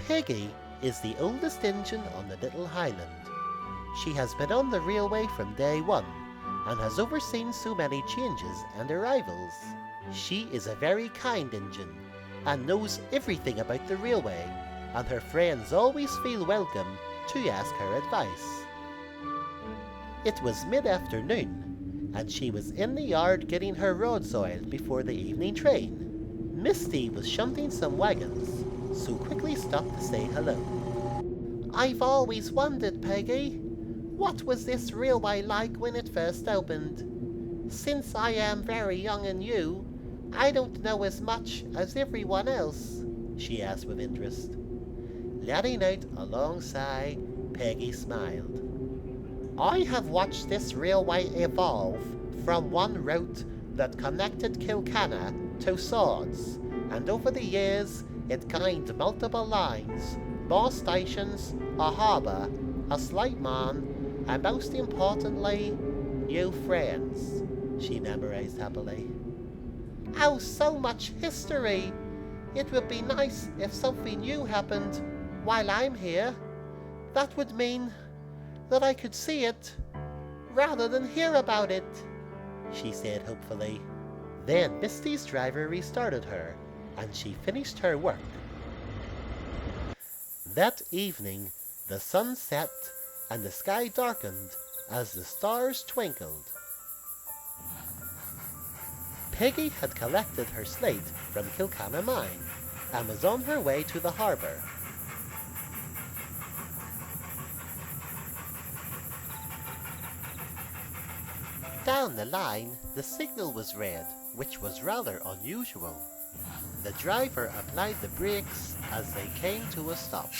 Peggy is the oldest engine on the little Highland. She has been on the railway from day one and has overseen so many changes and arrivals. She is a very kind engine and knows everything about the railway, and her friends always feel welcome to ask her advice. It was mid-afternoon, and she was in the yard getting her rods oiled before the evening train. Misty was shunting some wagons, so quickly stopped to say hello. "I've always wondered, Peggy, what was this railway like when it first opened? Since I am very young and new, I don't know as much as everyone else," she asked with interest. Letting out a long sigh, Peggy smiled. "I have watched this railway evolve from one route that connected Kilkenna to Swords, and over the years it gained multiple lines, more stations, a harbour, a slight man, and most importantly, new friends," she memorised happily. "Oh, so much history! It would be nice if something new happened while I'm here. That would mean that I could see it rather than hear about it," she said hopefully. Then Misty's driver restarted her, and she finished her work. That evening the sun set and the sky darkened as the stars twinkled. Peggy had collected her slate from Kilkenna mine and was on her way to the harbour. Down the line, the signal was red, which was rather unusual. The driver applied the brakes as they came to a stop.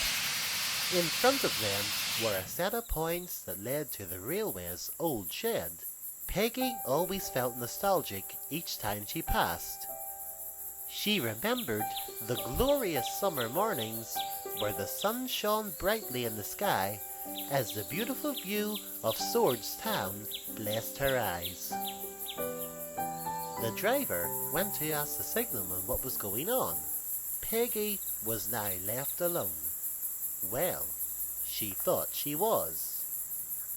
In front of them were a set of points that led to the railway's old shed. Peggy always felt nostalgic each time she passed. She remembered the glorious summer mornings where the sun shone brightly in the sky as the beautiful view of Swords Town blessed her eyes. The driver went to ask the signalman what was going on. Peggy was now left alone. Well, she thought she was.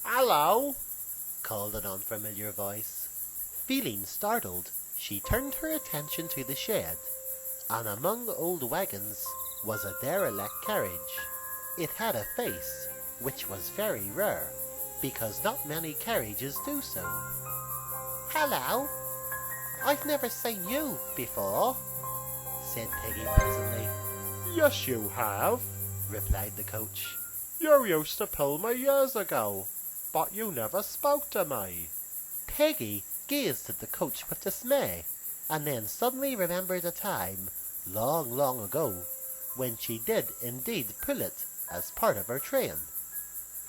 "Hello," called an unfamiliar voice. Feeling startled, she turned her attention to the shed, and among old wagons was a derelict carriage. It had a face, which was very rare, because not many carriages do so. "Hello, I've never seen you before," said Peggy presently. "Yes, you have," replied the coach. "You used to pull me years ago, but you never spoke to me." Peggy gazed at the coach with dismay, and then suddenly remembered a time, long, long ago, when she did indeed pull it as part of her train.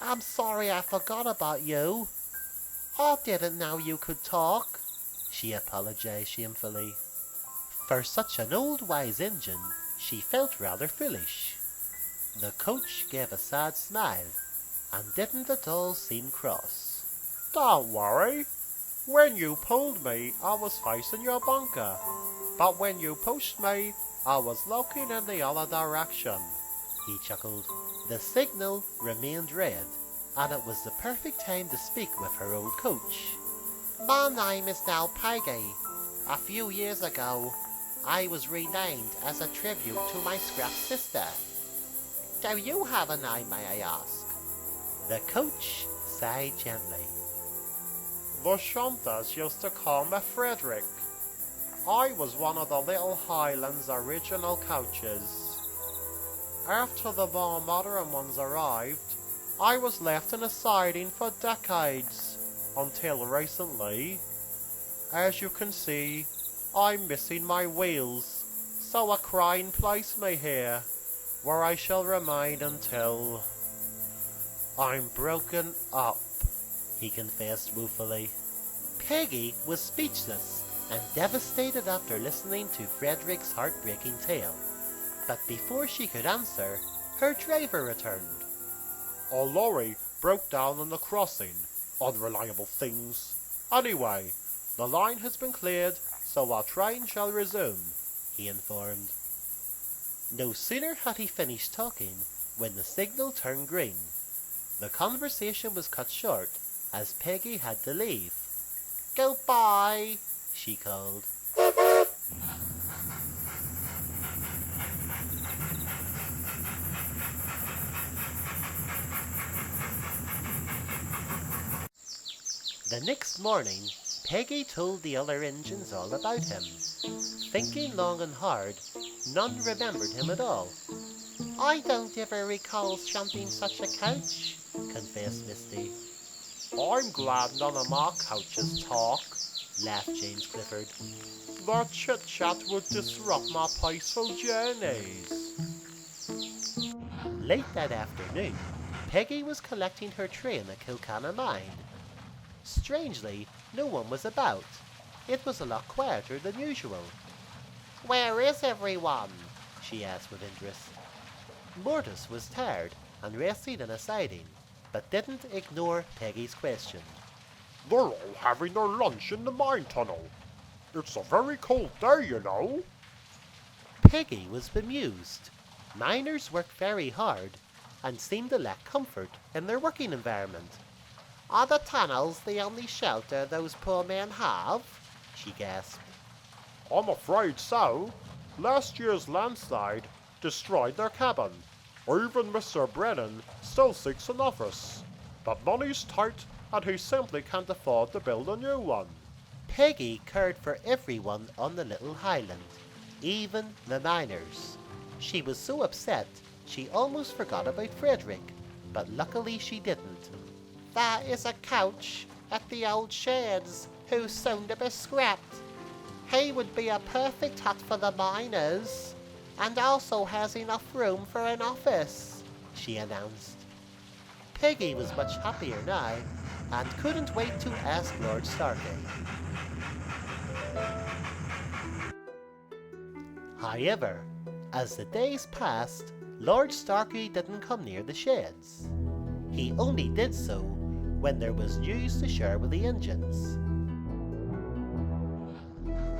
"I'm sorry I forgot about you. I didn't know you could talk," she apologized shamefully. For such an old wise engine, she felt rather foolish. The coach gave a sad smile, and didn't at all seem cross. "Don't worry. When you pulled me, I was facing your bunker, but when you pushed me, I was looking in the other direction," he chuckled. The signal remained red, and it was the perfect time to speak with her old coach. "My name is now Peggy. A few years ago, I was renamed as a tribute to my scrap sister. Do you have a name, may I ask?" The coach sighed gently. "The shunters used to call me Frederick. I was one of the little Highland's original coaches. After the more modern ones arrived, I was left in a siding for decades, until recently. As you can see, I'm missing my wheels, so a crane placed me here, where I shall remain until I'm broken up," he confessed ruefully. Peggy was speechless and devastated after listening to Frederick's heartbreaking tale. But before she could answer, her driver returned. "A lorry broke down on the crossing. Unreliable things. Anyway, the line has been cleared, so our train shall resume," he informed. No sooner had he finished talking when the signal turned green. The conversation was cut short as Peggy had to leave. "Goodbye," she called. The next morning, Peggy told the other engines all about him. Thinking long and hard, none remembered him at all. "I don't ever recall shunting such a coach," confessed Misty. I'm glad none of my coaches talk," Laughed James Clifford. "Their chit-chat would disrupt my peaceful journeys." Late that afternoon, Peggy was collecting her train at Kilcanna Mine. Strangely, no one was about. It was a lot quieter than usual. "Where is everyone?" she asked with interest. Mortis was tired and resting in a siding, but didn't ignore Peggy's question. "They're all having their lunch in the mine tunnel. It's a very cold day, you know." Peggy was bemused. Miners work very hard and seemed to lack comfort in their working environment. "Are the tunnels the only shelter those poor men have?" she gasped. "I'm afraid so. Last year's landslide destroyed their cabin. Even Mr. Brennan still seeks an office. But money's tight and he simply can't afford to build a new one." Peggy cared for everyone on the little Highland, even the miners. She was so upset she almost forgot about Frederick, but luckily she didn't. "There is a coach at the old sheds who's soon to be scrapped. He would be a perfect hut for the miners, and also has enough room for an office," she announced. Peggy was much happier now, and couldn't wait to ask Lord Starkey. However, as the days passed, Lord Starkey didn't come near the sheds. He only did so when there was news to share with the engines.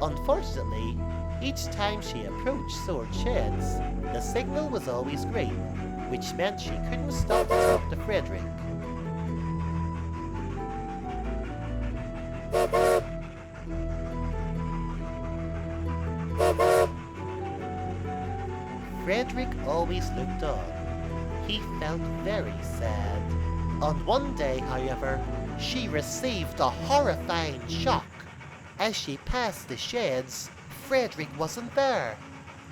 Unfortunately, each time she approached Sword Sheds, the signal was always green, which meant she couldn't stop to talk to Frederick. Frederick always looked on. He felt very sad. On one day, however, she received a horrifying shock. As she passed the sheds, Frederick wasn't there.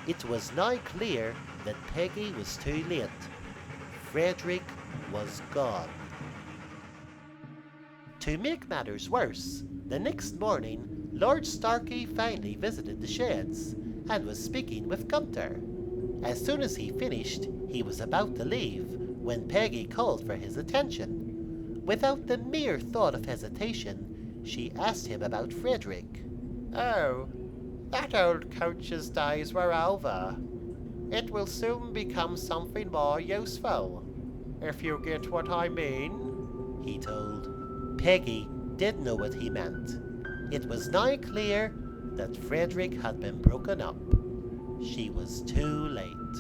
It was now clear that Peggy was too late. Frederick was gone. To make matters worse, the next morning, Lord Starkey finally visited the sheds and was speaking with Gunter. As soon as he finished, he was about to leave when Peggy called for his attention. Without the mere thought of hesitation, she asked him about Frederick. "Oh, that old coach's days were over. It will soon become something more useful, if you get what I mean," he told. Peggy did know what he meant. It was now clear that Frederick had been broken up. She was too late.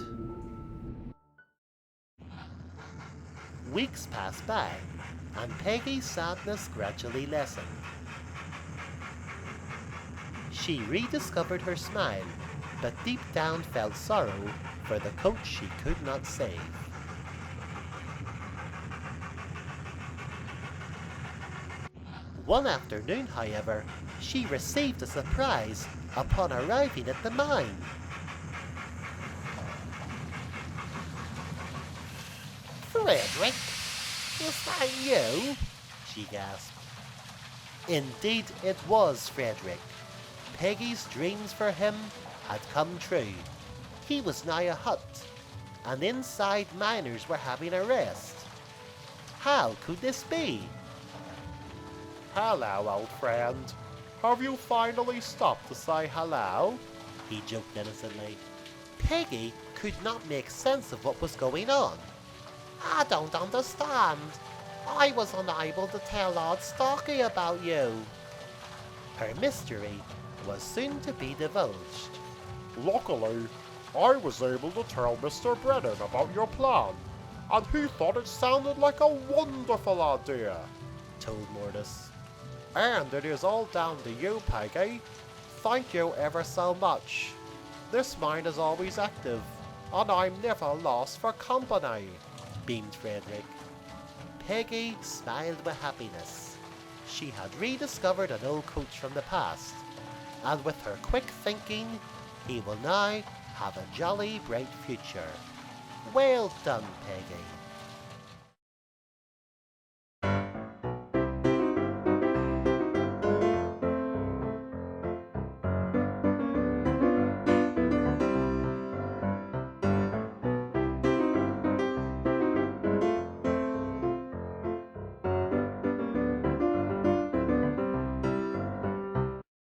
Weeks passed by, and Peggy's sadness gradually lessened. She rediscovered her smile, but deep down felt sorrow for the coach she could not save. One afternoon, however, she received a surprise upon arriving at the mine. "Frederick, is that you?" she gasped. Indeed it was Frederick. Peggy's dreams for him had come true. He was now a hut, and inside miners were having a rest. How could this be? "Hello, old friend. Have you finally stopped to say hello?" he joked innocently. Peggy could not make sense of what was going on. "I don't understand. I was unable to tell Lord Starkey about you." Her mystery was soon to be divulged. "Luckily, I was able to tell Mr. Brennan about your plan, and he thought it sounded like a wonderful idea, told Mortis. And it is all down to you, Peggy. Thank you ever so much. This mind is always active, and I'm never lost for company, beamed Frederick. Peggy smiled with happiness. She had rediscovered an old coach from the past, and with her quick thinking, he will now have a jolly bright future. Well done, Peggy.